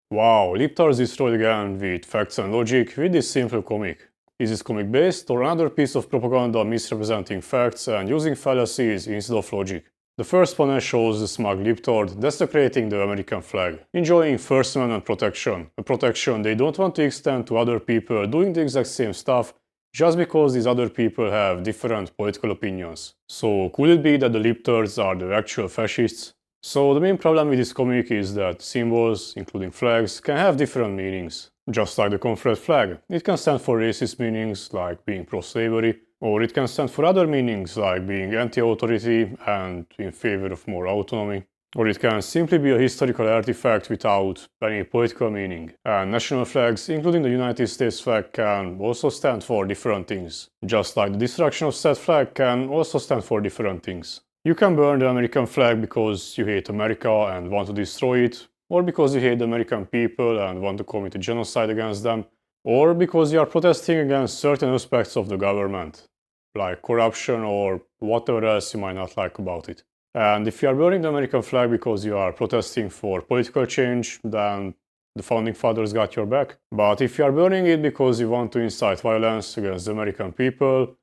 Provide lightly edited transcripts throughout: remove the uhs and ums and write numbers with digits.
Wow, libtards destroyed again with facts and logic with this simple comic. Is this comic based or another piece of propaganda misrepresenting facts and using fallacies instead of logic? The first panel shows the smug libtard desecrating the American flag, enjoying First Amendment protection, a protection they don't want to extend to other people doing the exact same stuff just because these other people have different political opinions. So could it be that the libtards are the actual fascists? So the main problem with this comic is that symbols, including flags, can have different meanings. Just like the Confederate flag, it can stand for racist meanings like being pro-slavery, or it can stand for other meanings like being anti-authority and in favor of more autonomy. Or it can simply be a historical artifact without any political meaning. And national flags, including the United States flag, can also stand for different things. Just like the destruction of said flag can also stand for different things. You can burn the American flag because you hate America and want to destroy it, or because you hate the American people and want to commit a genocide against them, or because you are protesting against certain aspects of the government, like corruption or whatever else you might not like about it. And if you are burning the American flag because you are protesting for political change, then the founding fathers got your back. But if you are burning it because you want to incite violence against the American people,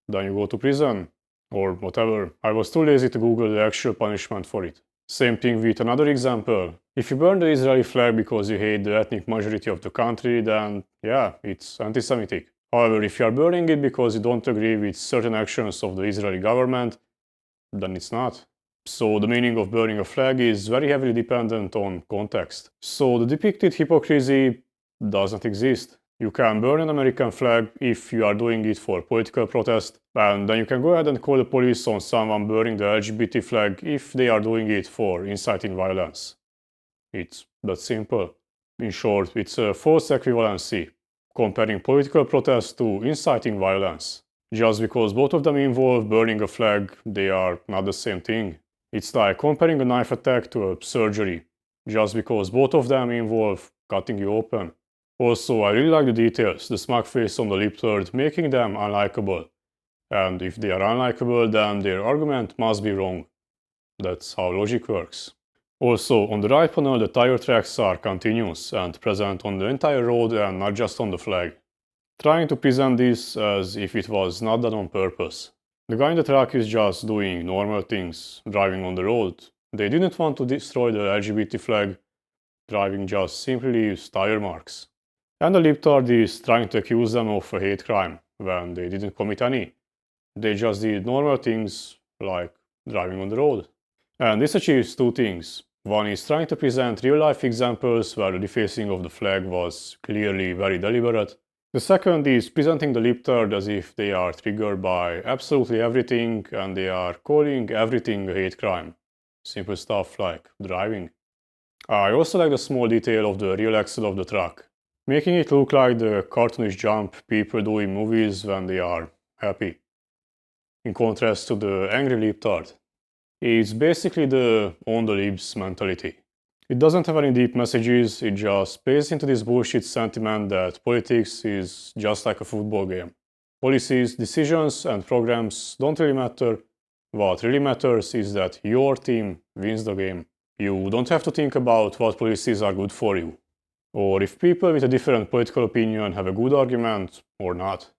then you go to prison. Or whatever. I was too lazy to Google the actual punishment for it. Same thing with another example. If you burn the Israeli flag because you hate the ethnic majority of the country, then yeah, it's anti-Semitic. However, if you are burning it because you don't agree with certain actions of the Israeli government, then it's not. So the meaning of burning a flag is very heavily dependent on context. So the depicted hypocrisy does not exist. You can burn an American flag if you are doing it for political protest, and then you can go ahead and call the police on someone burning the LGBT flag if they are doing it for inciting violence. It's that simple. In short, it's a false equivalency, comparing political protest to inciting violence. Just because both of them involve burning a flag, they are not the same thing. It's like comparing a knife attack to a surgery, just because both of them involve cutting you open. Also, I really like the details, the smug face on the libtard, making them unlikable. And if they are unlikable, then their argument must be wrong. That's how logic works. Also, on the right panel, the tire tracks are continuous and present on the entire road and not just on the flag. Trying to present this as if it was not done on purpose. The guy in the truck is just doing normal things, driving on the road. They didn't want to destroy the LGBT flag, driving just simply used tire marks. And the libtard is trying to accuse them of a hate crime when they didn't commit any. They just did normal things like driving on the road. And this achieves two things. One is trying to present real-life examples where the defacing of the flag was clearly very deliberate. The second is presenting the libtard as if they are triggered by absolutely everything and they are calling everything a hate crime. Simple stuff like driving. I also like the small detail of the real axle of the truck, making it look like the cartoonish jump people do in movies when they are happy. In contrast to the angry libtard. It's basically the on the libs mentality. It doesn't have any deep messages, it just plays into this bullshit sentiment that politics is just like a football game. Policies, decisions, and programs don't really matter. What really matters is that your team wins the game. You don't have to think about what policies are good for you, or if people with a different political opinion have a good argument or not.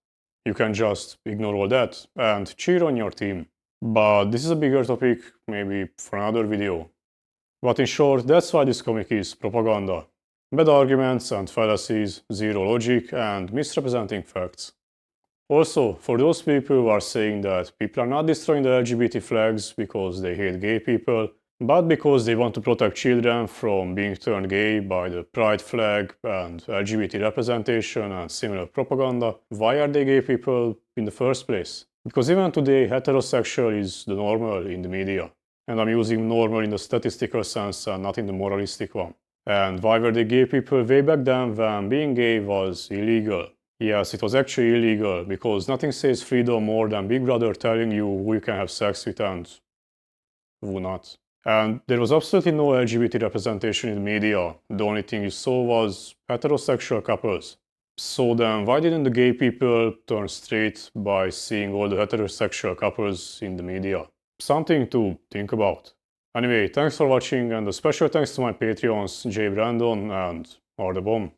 You can just ignore all that and cheer on your team. But this is a bigger topic, maybe for another video. But in short, that's why this comic is propaganda. Bad arguments and fallacies, zero logic, and misrepresenting facts. Also, for those people who are saying that people are not destroying the LGBT flags because they hate gay people, but because they want to protect children from being turned gay by the pride flag and LGBT representation and similar propaganda, why are they gay people in the first place? Because even today, heterosexual is the normal in the media. And I'm using normal in the statistical sense and not in the moralistic one. And why were they gay people way back then when being gay was illegal? Yes, it was actually illegal, because nothing says freedom more than Big Brother telling you who you can have sex with and who not. And there was absolutely no LGBT representation in the media. The only thing you saw was heterosexual couples. So then why didn't the gay people turn straight by seeing all the heterosexual couples in the media? Something to think about. Anyway, thanks for watching, and a special thanks to my Patreons J. Brandon and Ardabom.